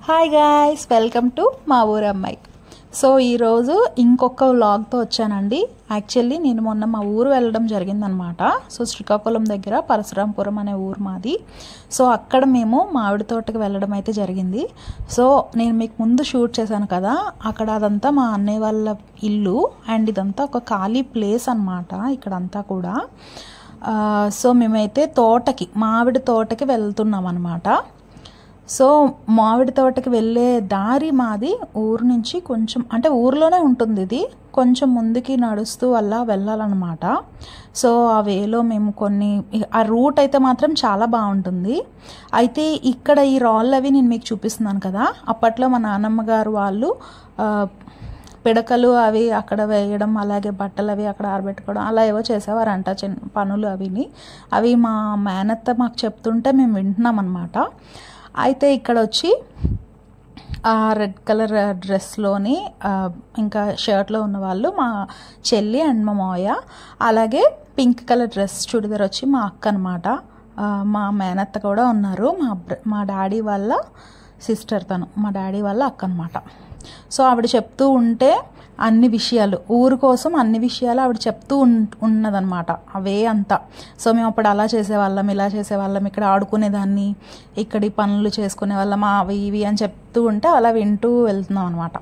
Hi guys, welcome to మా ఊరు అమ్మాయి. సో ఈరోజు ఇంకొక వ్లాగ్తో వచ్చానండి. యాక్చువల్లీ నేను మొన్న మా ఊరు వెళ్ళడం జరిగిందనమాట. సో శ్రీకాకుళం దగ్గర పరశురాంపురం అనే ఊరు మాది. సో అక్కడ మేము మామిడి తోటకి వెళ్ళడం అయితే జరిగింది. సో నేను మీకు ముందు షూట్ చేశాను కదా, అక్కడ అదంతా మా అన్నయ్య వాళ్ళ ఇల్లు అండ్ ఇదంతా ఒక ఖాళీ ప్లేస్ అనమాట ఇక్కడంతా కూడా. సో మేమైతే మామిడి తోటకి వెళ్తున్నాం అనమాట. సో మామిడి తోటకి వెళ్ళే దారి మాది ఊరు నుంచి కొంచెం, అంటే ఊర్లోనే ఉంటుంది, ఇది కొంచెం ముందుకి నడుస్తూ అలా వెళ్ళాలన్నమాట. సో ఆ వేలో మేము ఆ రూట్ అయితే మాత్రం చాలా బాగుంటుంది. అయితే ఇక్కడ ఈ రాళ్ళు అవి నేను మీకు చూపిస్తున్నాను కదా, అప్పట్లో మా నాన్నమ్మ గారు వాళ్ళు పిడకలు అవి అక్కడ వేయడం, అలాగే బట్టలు అవి అక్కడ ఆరబెట్టుకోవడం అలా ఏవో చేసేవారంట, చిన్న పనులు అవి మా మేనత్త మాకు చెప్తుంటే మేము వింటున్నాం అనమాట. అయితే ఇక్కడ వచ్చి రెడ్ కలర్ డ్రెస్లోని ఇంకా షర్ట్లో ఉన్న వాళ్ళు మా చెల్లి అండ్ మా మావయ్య, అలాగే పింక్ కలర్ డ్రెస్ చుడిదార్ వచ్చి మా అక్క అనమాట. మా మేనత్త కూడా ఉన్నారు, మా డాడీ వాళ్ళ సిస్టర్, మా డాడీ వాళ్ళ అక్క అనమాట. సో ఆవిడ చెప్తూ ఉంటే అన్ని విషయాలు, ఊరు కోసం అన్ని విషయాలు ఆవిడ చెప్తూ ఉన్నదనమాట, అవే అంతా. సో మేము అప్పుడు అలా చేసేవాళ్ళం, ఇలా చేసేవాళ్ళం, ఇక్కడ ఆడుకునేదాన్ని, ఇక్కడి పనులు చేసుకునే వాళ్ళం, అవి ఇవి అని చెప్తూ ఉంటే అలా వింటూ వెళ్తున్నాం అనమాట.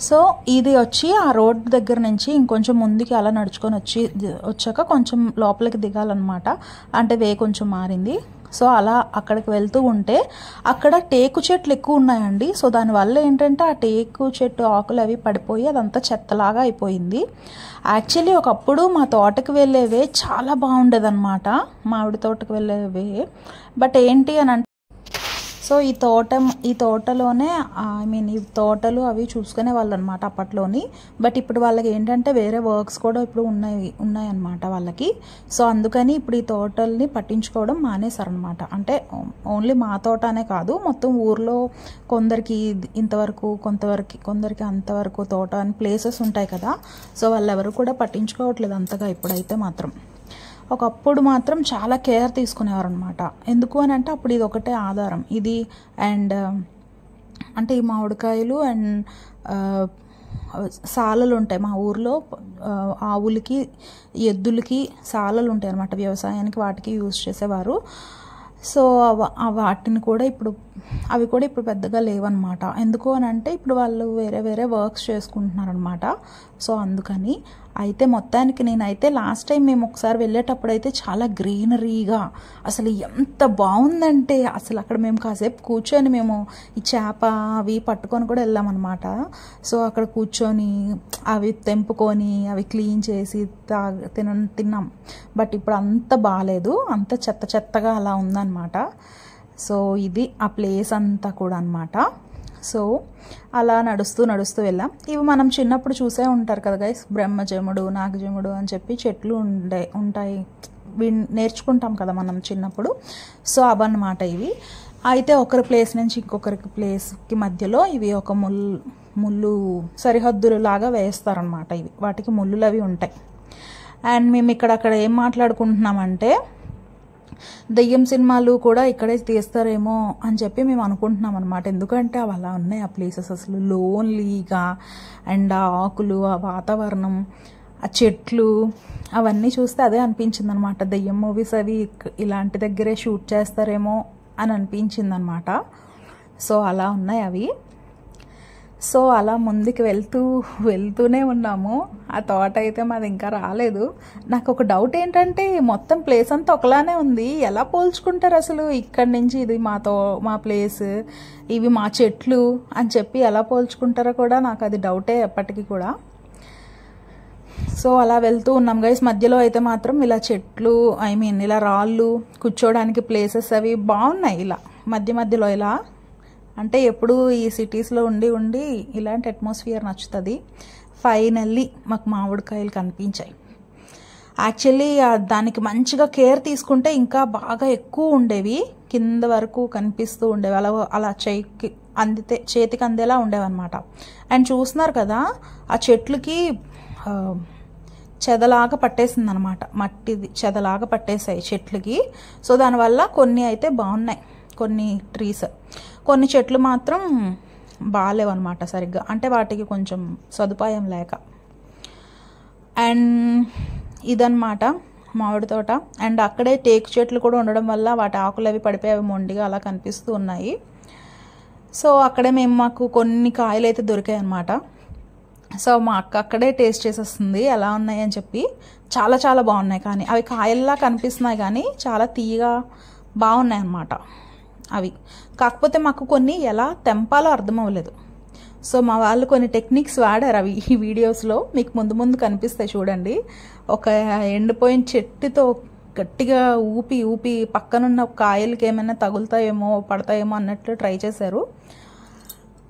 సో ఇది వచ్చి ఆ రోడ్ దగ్గర నుంచి ఇంకొంచెం ముందుకి అలా నడుచుకొని వచ్చాక కొంచెం లోపలికి దిగాలన్నమాట, అంటే వే కొంచెం మారింది. సో అలా అక్కడికి వెళ్తూ ఉంటే అక్కడ టేకు చెట్లు ఎక్కువ ఉన్నాయండి. సో దానివల్ల ఏంటంటే ఆ టేకు చెట్టు ఆకులు అవి పడిపోయి అదంతా చెత్తలాగా అయిపోయింది. యాక్చువల్లీ ఒకప్పుడు మా తోటకి వెళ్ళేవే చాలా బాగుండేదన్నమాట, మామిడి తోటకి వెళ్ళేవే. బట్ ఏంటి అని అంటే, సో ఈ తోటలోనే ఈ తోటలు అవి చూసుకునే వాళ్ళు అనమాట అప్పట్లోని. బట్ ఇప్పుడు వాళ్ళకి ఏంటంటే వేరే వర్క్స్ కూడా ఇప్పుడు ఉన్నాయన్నమాట వాళ్ళకి. సో అందుకని ఇప్పుడు ఈ తోటల్ని పట్టించుకోవడం మానేశారనమాట. అంటే ఓన్లీ మా తోట అనే కాదు, మొత్తం ఊర్లో కొందరికి ఇంతవరకు, కొందరికి అంతవరకు తోట అని ప్లేసెస్ ఉంటాయి కదా. సో వాళ్ళు ఎవరు కూడా పట్టించుకోవట్లేదు అంతగా ఇప్పుడైతే మాత్రం. ఒకప్పుడు మాత్రం చాలా కేర్ తీసుకునేవారు అనమాట. ఎందుకు అని అంటే అప్పుడు ఇది ఒకటే ఆధారం, ఇది అండ్ అంటే ఈ మామిడికాయలు అండ్ సాలలు ఉంటాయి మా ఊర్లో. ఆవులకి, ఎద్దులకి సాలలు ఉంటాయి అనమాట, వ్యవసాయానికి వాటికి యూజ్ చేసేవారు. సో వాటిని కూడా అవి కూడా ఇప్పుడు పెద్దగా లేవన్నమాట. ఎందుకు అని అంటే ఇప్పుడు వాళ్ళు వేరే వర్క్స్ చేసుకుంటున్నారనమాట. సో అందుకని అయితే మొత్తానికి నేనైతే లాస్ట్ టైం మేము ఒకసారి వెళ్ళేటప్పుడు అయితే చాలా గ్రీనరీగా అసలు ఎంత బాగుందంటే, అసలు అక్కడ మేము కాసేపు కూర్చొని మేము ఈ చేప అవి పట్టుకొని కూడా వెళ్ళామన్నమాట. సో అక్కడ కూర్చొని అవి తెంపుకొని అవి క్లీన్ చేసి తిన్నాం. బట్ ఇప్పుడు అంత బాగాలేదు, అంత చెత్తగా అలా ఉందన్నమాట. సో ఇది ఆ ప్లేస్ అంతా కూడా అనమాట. సో అలా నడుస్తూ వెళ్ళాం. ఇవి మనం చిన్నప్పుడు చూసే ఉంటారు కదా గైస్, బ్రహ్మజముడు, నాగజముడు అని చెప్పి చెట్లు ఉంటాయి, నేర్చుకుంటాం కదా మనం చిన్నప్పుడు. సో అవన్నమాట ఇవి. అయితే ఒకరి ప్లేస్ నుంచి ఇంకొకరికి ప్లేస్కి మధ్యలో ఇవి ఒక ముళ్ళు సరిహద్దులు లాగా వేస్తారనమాట. వాటికి ముళ్ళులు అవి ఉంటాయి. అండ్ మేము అక్కడ ఏం మాట్లాడుకుంటున్నామంటే, దెయ్యం సినిమాలు కూడా ఇక్కడే తీస్తారేమో అని చెప్పి మేము అనుకుంటున్నాం అనమాట. ఎందుకంటే అవి అలా ఉన్నాయి ఆ ప్లేసెస్, అసలు లోన్లీగా. అండ్ ఆ ఆకులు, ఆ వాతావరణం, ఆ చెట్లు అవన్నీ చూస్తే అదే అనిపించింది అనమాట. దెయ్యం మూవీస్ అవి ఇలాంటి దగ్గరే షూట్ చేస్తారేమో అని అనిపించింది అనమాట. సో అలా ఉన్నాయి అవి. సో అలా ముందుకు వెళ్తూనే ఉన్నాము. ఆ తోట అయితే మాది ఇంకా రాలేదు. నాకు ఒక డౌట్ ఏంటంటే, మొత్తం ప్లేస్ అంతా ఒకలానే ఉంది, ఎలా పోల్చుకుంటారు అసలు? ఇక్కడి నుంచి ఇది మా ప్లేస్, ఇవి మా చెట్లు అని చెప్పి ఎలా పోల్చుకుంటారో కూడా నాకు అది డౌటే ఎప్పటికీ కూడా. సో అలా వెళ్తూ ఉన్నాం గైస్. మధ్యలో అయితే మాత్రం ఇలా చెట్లు, ఇలా రాళ్ళు, కూర్చోడానికి ప్లేసెస్ అవి బాగున్నాయి. ఇలా మధ్యలో ఇలా, అంటే ఎప్పుడు ఈ సిటీస్లో ఉండి ఇలాంటి అట్మాస్ఫియర్ నచ్చుతుంది. ఫైనల్లీ మాకు మామిడికాయలు కనిపించాయి. యాక్చువల్లీ దానికి మంచిగా కేర్ తీసుకుంటే ఇంకా బాగా ఎక్కువ ఉండేవి, కింద వరకు కనిపిస్తూ ఉండేవి, అలా చేతికి అందేలా ఉండేవన్నమాట. అండ్ చూస్తున్నారు కదా, ఆ చెట్లకి చెదలాగా పట్టేసింది అనమాట, మట్టిది చెదలాగా పట్టేసాయి చెట్లకి. సో దానివల్ల కొన్ని అయితే బాగున్నాయి, కొన్ని ట్రీస్. కొన్ని చెట్లు మాత్రం బాగాలేవు అనమాట సరిగ్గా, అంటే వాటికి కొంచెం సదుపాయం లేక. అండ్ ఇదన్నమాట మామిడి తోట. అండ్ అక్కడే టేకు చెట్లు కూడా ఉండడం వల్ల వాటి ఆకులు అవి పడిపోయి అవి మొండిగా అలా కనిపిస్తూ ఉన్నాయి. సో అక్కడే మాకు కొన్ని కాయలు అయితే దొరికాయి అన్నమాట. సో మా అక్క అక్కడే టేస్ట్ చేసేస్తుంది ఎలా ఉన్నాయి అని చెప్పి. చాలా చాలా బాగున్నాయి, కానీ అవి కాయల్లా కనిపిస్తున్నాయి కానీ చాలా తీయగా బాగున్నాయి అన్నమాట అవి. కాకపోతే మాకు కొన్ని ఎలా తెంపాలో అర్థం అవ్వలేదు. సో మా వాళ్ళు కొన్ని టెక్నిక్స్ వాడారు, అవి ఈ వీడియోస్లో మీకు ముందు ముందు కనిపిస్తాయి చూడండి. ఒక ఎండిపోయిన చెట్టుతో గట్టిగా ఊపి ఊపి పక్కనున్న కాయలకి ఏమైనా తగులుతాయేమో పడతాయేమో అన్నట్లు ట్రై చేశారు.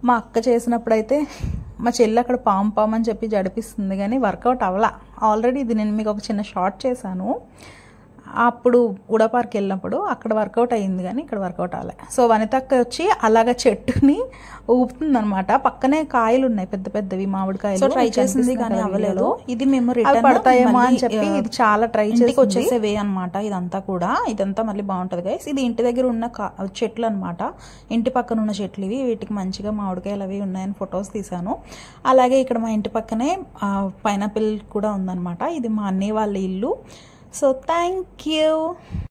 మా అక్క చేసినప్పుడైతే మా చెల్లి అక్కడ పాము అని చెప్పి జడిపిస్తుంది, కానీ వర్కౌట్ అవ్వలా. ఆల్రెడీ ఇది నేను మీకు ఒక చిన్న షార్ట్ చేశాను అప్పుడు ఉడా పార్క్ వెళ్ళినప్పుడు, అక్కడ వర్కౌట్ అయ్యింది కానీ ఇక్కడ వర్కౌట్ అవ్వలే. సో వనితక్క వచ్చి అలాగ చెట్టుని ఊపుతుంది అనమాట. పక్కనే కాయలు ఉన్నాయి పెద్ద పెద్దవి మామిడికాయలు. ట్రై చేసింది కానీ అవ్వలేదు. ఇది మేము రిటర్న్ పడతాయేమో అని చెప్పి ఇది చాలా ట్రై చేసి వచ్చేసే వే అనమాట. ఇదంతా కూడా ఇదంతా మళ్ళీ బాగుంటుంది గైస్. ఇది ఇంటి దగ్గర ఉన్న చెట్లు అనమాట, ఇంటి పక్కన ఉన్న చెట్లు ఇవి. వీటికి మంచిగా మామిడికాయలు అవి ఉన్నాయని ఫొటోస్ తీసాను. అలాగే ఇక్కడ మా ఇంటి పక్కనే పైనాపిల్ కూడా ఉందన్నమాట. ఇది మా అన్నయ్య వాళ్ళ ఇల్లు. So thank you.